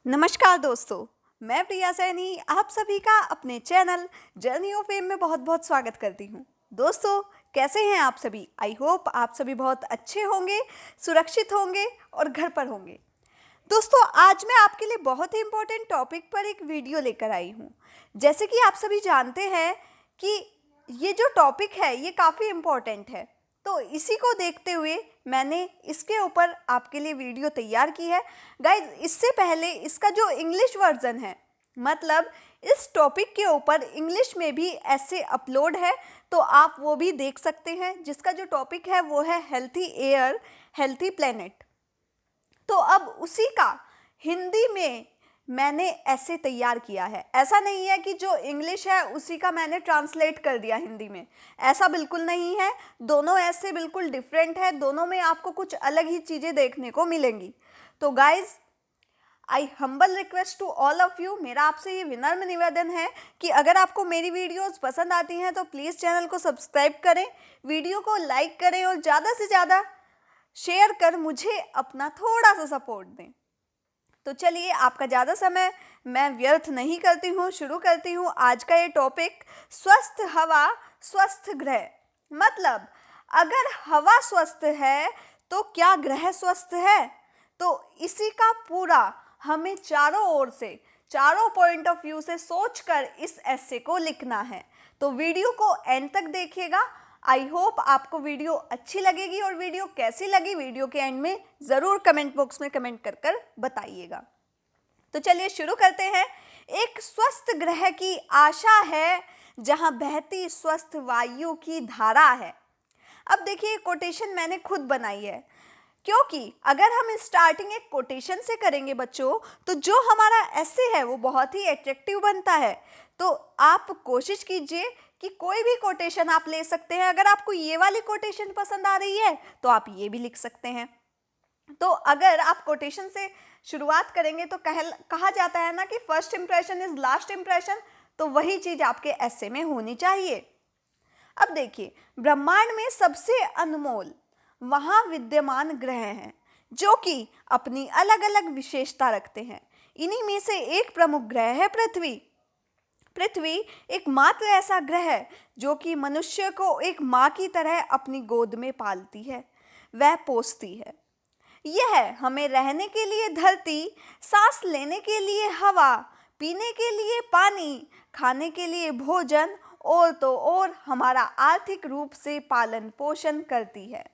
नमस्कार दोस्तों, मैं प्रिया सैनी आप सभी का अपने चैनल जर्नी ऑफ फेम में बहुत बहुत स्वागत करती हूँ। दोस्तों, कैसे हैं आप सभी? आई होप आप सभी बहुत अच्छे होंगे, सुरक्षित होंगे और घर पर होंगे। दोस्तों, आज मैं आपके लिए बहुत ही इम्पोर्टेंट टॉपिक पर एक वीडियो लेकर आई हूँ। जैसे कि आप सभी जानते हैं कि ये जो टॉपिक है ये काफ़ी इम्पोर्टेंट है, तो इसी को देखते हुए मैंने इसके ऊपर आपके लिए वीडियो तैयार की है। गाइज, इससे पहले इसका जो इंग्लिश वर्जन है, मतलब इस टॉपिक के ऊपर इंग्लिश में भी ऐसे अपलोड है, तो आप वो भी देख सकते हैं, जिसका जो टॉपिक है वो है हेल्थी एयर हेल्थी प्लेनेट। तो अब उसी का हिंदी में मैंने ऐसे तैयार किया है। ऐसा नहीं है कि जो इंग्लिश है उसी का मैंने ट्रांसलेट कर दिया हिंदी में, ऐसा बिल्कुल नहीं है। दोनों ऐसे बिल्कुल डिफरेंट है, दोनों में आपको कुछ अलग ही चीज़ें देखने को मिलेंगी। तो guys, I humble request to all of you, मेरा आपसे ये विनम्र निवेदन है कि अगर आपको मेरी वीडियोस पसंद आती हैं तो प्लीज़ चैनल को सब्सक्राइब करें, वीडियो को लाइक करें और ज़्यादा से ज़्यादा शेयर कर मुझे अपना थोड़ा सा सपोर्ट दें। तो चलिए, आपका ज़्यादा समय मैं व्यर्थ नहीं करती हूँ, शुरू करती हूँ आज का ये टॉपिक, स्वस्थ हवा स्वस्थ ग्रह। मतलब अगर हवा स्वस्थ है तो क्या ग्रह स्वस्थ है? तो इसी का पूरा हमें चारों ओर से, चारों पॉइंट ऑफ व्यू से सोचकर इस एस्से को लिखना है। तो वीडियो को एंड तक देखिएगा। आई होप आपको वीडियो अच्छी लगेगी, और वीडियो कैसी लगी वीडियो के एंड में ज़रूर कमेंट बॉक्स में कमेंट कर बताइएगा। तो चलिए शुरू करते हैं। एक स्वस्थ ग्रह की आशा है जहां बहती स्वस्थ वायु की धारा है। अब देखिए, कोटेशन मैंने खुद बनाई है, क्योंकि अगर हम स्टार्टिंग एक कोटेशन से करेंगे बच्चों, तो जो हमारा ऐसे है वो बहुत ही एट्रैक्टिव बनता है। तो आप कोशिश कीजिए कि कोई भी कोटेशन आप ले सकते हैं। अगर आपको ये वाली कोटेशन पसंद आ रही है तो आप ये भी लिख सकते हैं। तो अगर आप कोटेशन से शुरुआत करेंगे तो कहा जाता है ना कि first impression is last impression, तो वही चीज आपके ऐसे में होनी चाहिए। अब देखिए, ब्रह्मांड में सबसे अनमोल वहां विद्यमान ग्रह हैं जो कि अपनी अलग अलग विशेषता रखते हैं। इन्हीं में से एक प्रमुख ग्रह है पृथ्वी। पृथ्वी एकमात्र ऐसा ग्रह है जो कि मनुष्य को एक माँ की तरह अपनी गोद में पालती है, वह पोसती है। यह हमें रहने के लिए धरती, सांस लेने के लिए हवा, पीने के लिए पानी, खाने के लिए भोजन और तो और हमारा आर्थिक रूप से पालन पोषण करती है।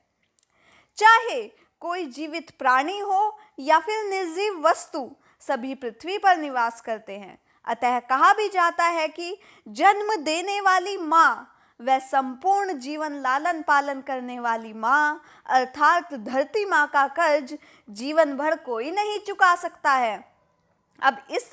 चाहे कोई जीवित प्राणी हो या फिर निर्जीव वस्तु, सभी पृथ्वी पर निवास करते हैं। अतः कहा भी जाता है कि जन्म देने वाली माँ व संपूर्ण जीवन लालन पालन करने वाली माँ, अर्थात धरती माँ का कर्ज जीवन भर कोई नहीं चुका सकता है। अब इस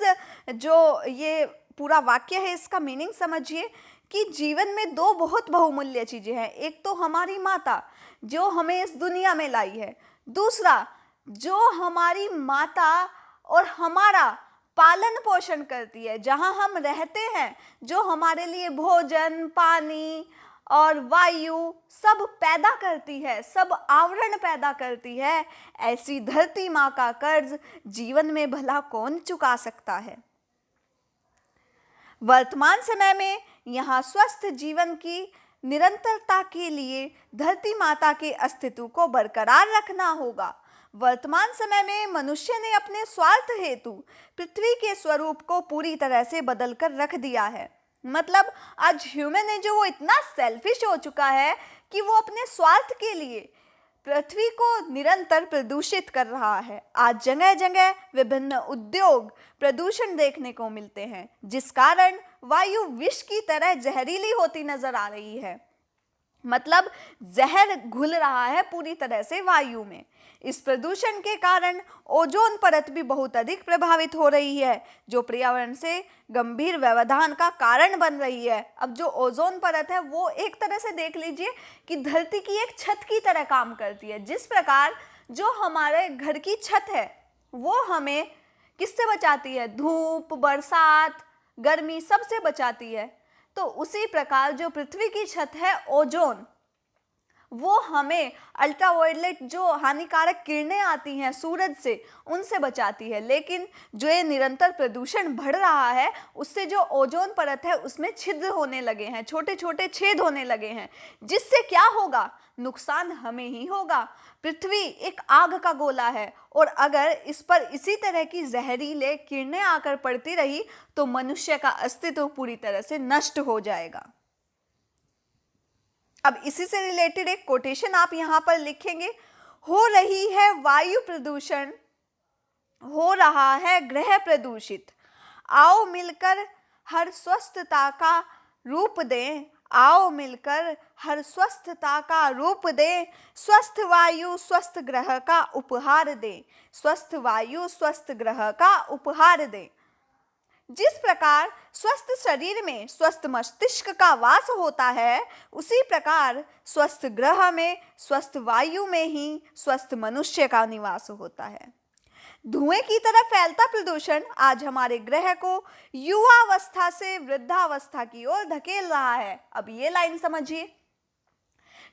जो ये पूरा वाक्य है, इसका मीनिंग समझिए कि जीवन में दो बहुत बहुमूल्य चीज़ें हैं। एक तो हमारी माता जो हमें इस दुनिया में लाई है, दूसरा जो हमारी माता और हमारा पालन पोषण करती है, जहाँ हम रहते हैं, जो हमारे लिए भोजन, पानी और वायु सब पैदा करती है, सब आवरण पैदा करती है। ऐसी धरती माँ का कर्ज जीवन में भला कौन चुका सकता है। वर्तमान समय में यहाँ स्वस्थ जीवन की निरंतरता के लिए धरती माता के अस्तित्व को बरकरार रखना होगा। वर्तमान समय में मनुष्य ने अपने स्वार्थ हेतु पृथ्वी के स्वरूप को पूरी तरह से बदल कर रख दिया है। मतलब आज ह्यूमन है जो वो इतना सेल्फिश हो चुका है कि वो अपने स्वार्थ के लिए पृथ्वी को निरंतर प्रदूषित कर रहा है। आज जगह जगह विभिन्न उद्योग प्रदूषण देखने को मिलते हैं, जिस कारण वायु विष की तरह जहरीली होती नजर आ रही है। मतलब जहर घुल रहा है पूरी तरह से वायु में। इस प्रदूषण के कारण ओजोन परत भी बहुत अधिक प्रभावित हो रही है, जो पर्यावरण से गंभीर व्यवधान का कारण बन रही है। अब जो ओजोन परत है वो एक तरह से देख लीजिए कि धरती की एक छत की तरह काम करती है। जिस प्रकार जो हमारे घर की छत है वो हमें किससे बचाती है? धूप, बरसात, गर्मी सबसे बचाती है। तो उसी प्रकार जो पृथ्वी की छत है ओजोन, वो हमें अल्ट्रावायलेट जो हानिकारक किरणें आती हैं सूरज से, उनसे बचाती है। लेकिन जो ये निरंतर प्रदूषण बढ़ रहा है, उससे जो ओजोन परत है उसमें छिद्र होने लगे हैं, छोटे छोटे छेद होने लगे हैं, जिससे क्या होगा, नुकसान हमें ही होगा। पृथ्वी एक आग का गोला है और अगर इस पर इसी तरह की जहरीले किरणें आकर पड़ती रही तो मनुष्य का अस्तित्व पूरी तरह से नष्ट हो जाएगा। अब इसी से रिलेटेड एक कोटेशन आप यहां पर लिखेंगे, हो रही है वायु प्रदूषण, हो रहा है ग्रह प्रदूषित, आओ मिलकर हर स्वस्थता का रूप दें, आओ मिलकर हर स्वस्थता का रूप दें, स्वस्थ वायु स्वस्थ ग्रह का उपहार दें, स्वस्थ वायु स्वस्थ ग्रह का उपहार दें। जिस प्रकार स्वस्थ शरीर में स्वस्थ मस्तिष्क का वास होता है, उसी प्रकार स्वस्थ ग्रह में स्वस्थ वायु में ही स्वस्थ मनुष्य का निवास होता है। धुएं की तरह फैलता प्रदूषण आज हमारे ग्रह को युवावस्था से वृद्धावस्था की ओर धकेल रहा है। अब ये लाइन समझिए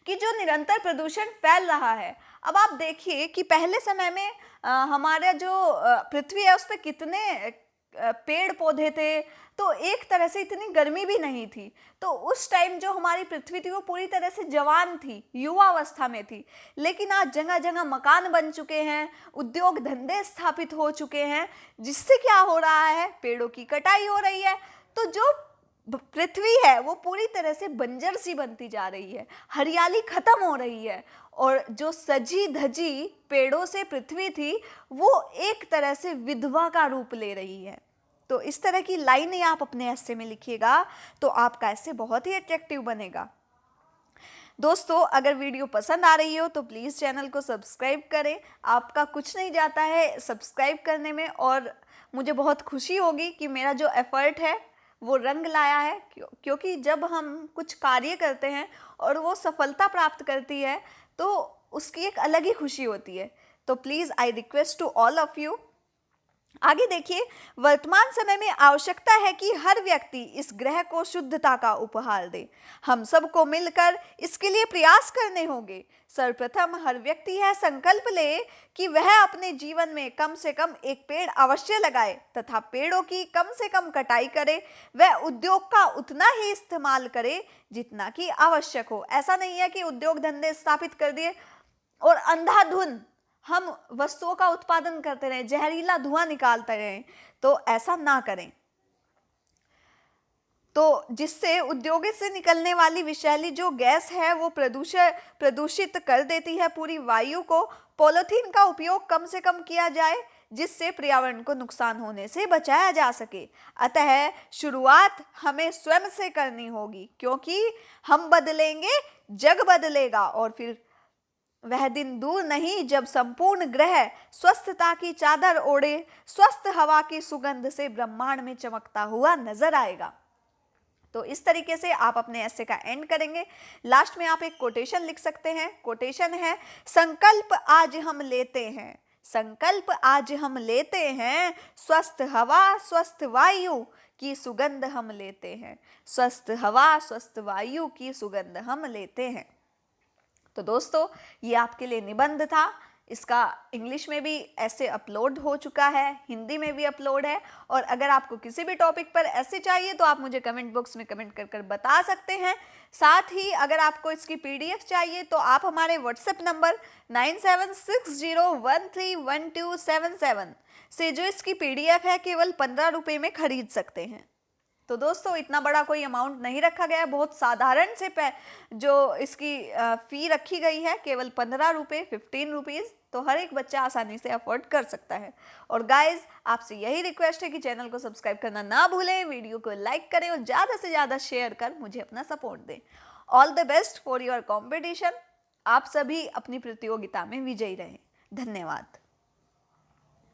कि जो निरंतर प्रदूषण फैल रहा है, अब आप देखिए कि पहले समय में हमारा जो पृथ्वी है उस पर कितने पेड़ पौधे थे, तो एक तरह से इतनी गर्मी भी नहीं थी। तो उस टाइम जो हमारी पृथ्वी थी वो पूरी तरह से जवान थी, युवावस्था में थी। लेकिन आज जगह जगह मकान बन चुके हैं, उद्योग धंधे स्थापित हो चुके हैं, जिससे क्या हो रहा है, पेड़ों की कटाई हो रही है। तो जो पृथ्वी है वो पूरी तरह से बंजर सी बनती जा रही है, हरियाली खत्म हो रही है और जो सजी धजी पेड़ों से पृथ्वी थी वो एक तरह से विधवा का रूप ले रही है। तो इस तरह की लाइनें आप अपने एस्से में लिखिएगा तो आपका एस्से बहुत ही अट्रैक्टिव बनेगा। दोस्तों, अगर वीडियो पसंद आ रही हो तो प्लीज़ चैनल को सब्सक्राइब करें। आपका कुछ नहीं जाता है सब्सक्राइब करने में और मुझे बहुत खुशी होगी कि मेरा जो एफर्ट है वो रंग लाया है। क्योंकि जब हम कुछ कार्य करते हैं और वो सफलता प्राप्त करती है तो उसकी एक अलग ही खुशी होती है। तो please I request to all of you. आगे देखिए, वर्तमान समय में आवश्यकता है कि हर व्यक्ति इस ग्रह को शुद्धता का उपहार दे। हम सबको मिलकर इसके लिए प्रयास करने होंगे। सर्वप्रथम हर व्यक्ति यह संकल्प ले कि वह अपने जीवन में कम से कम एक पेड़ अवश्य लगाए तथा पेड़ों की कम से कम कटाई करे। वह उद्योग का उतना ही इस्तेमाल करे जितना कि आवश्यक हो। ऐसा नहीं है कि उद्योग धंधे स्थापित कर दिए और अंधाधुंध हम वस्तुओं का उत्पादन करते रहें, जहरीला धुआं निकालते रहें, तो ऐसा ना करें। तो जिससे उद्योगों से निकलने वाली विषैली जो गैस है वो प्रदूषित कर देती है पूरी वायु को। पॉलीथीन का उपयोग कम से कम किया जाए जिससे पर्यावरण को नुकसान होने से बचाया जा सके। अतः शुरुआत हमें स्वयं से करनी होगी, क्योंकि हम बदलेंगे जग बदलेगा और फिर वह दिन दूर नहीं जब संपूर्ण ग्रह स्वस्थता की चादर ओढ़े स्वस्थ हवा की सुगंध से ब्रह्मांड में चमकता हुआ नजर आएगा। तो इस तरीके से आप अपने एस्से का एंड करेंगे। लास्ट में आप एक कोटेशन लिख सकते हैं। कोटेशन है, संकल्प आज हम लेते हैं, संकल्प आज हम लेते हैं, स्वस्थ हवा स्वस्थ वायु की सुगंध हम लेते हैं, स्वस्थ हवा स्वस्थ वायु की सुगंध हम लेते हैं। तो दोस्तों, ये आपके लिए निबंध था। इसका इंग्लिश में भी ऐसे अपलोड हो चुका है, हिंदी में भी अपलोड है। और अगर आपको किसी भी टॉपिक पर ऐसे चाहिए तो आप मुझे कमेंट बॉक्स में कमेंट कर बता सकते हैं। साथ ही अगर आपको इसकी PDF चाहिए तो आप हमारे व्हाट्सएप नंबर 9760131277 से जो इसकी PDF है केवल 15 रुपये में खरीद सकते हैं। तो दोस्तों, इतना बड़ा कोई अमाउंट नहीं रखा गया है, बहुत साधारण से जो इसकी फ़ी रखी गई है केवल 15 रुपये, 15 रुपीज़। तो हर एक बच्चा आसानी से अफोर्ड कर सकता है। और गाइज, आपसे यही रिक्वेस्ट है कि चैनल को सब्सक्राइब करना ना भूलें, वीडियो को लाइक करें और ज़्यादा से ज़्यादा शेयर कर मुझे अपना सपोर्ट दें। All the best for your competition. आप सभी अपनी प्रतियोगिता में विजयी रहें। धन्यवाद।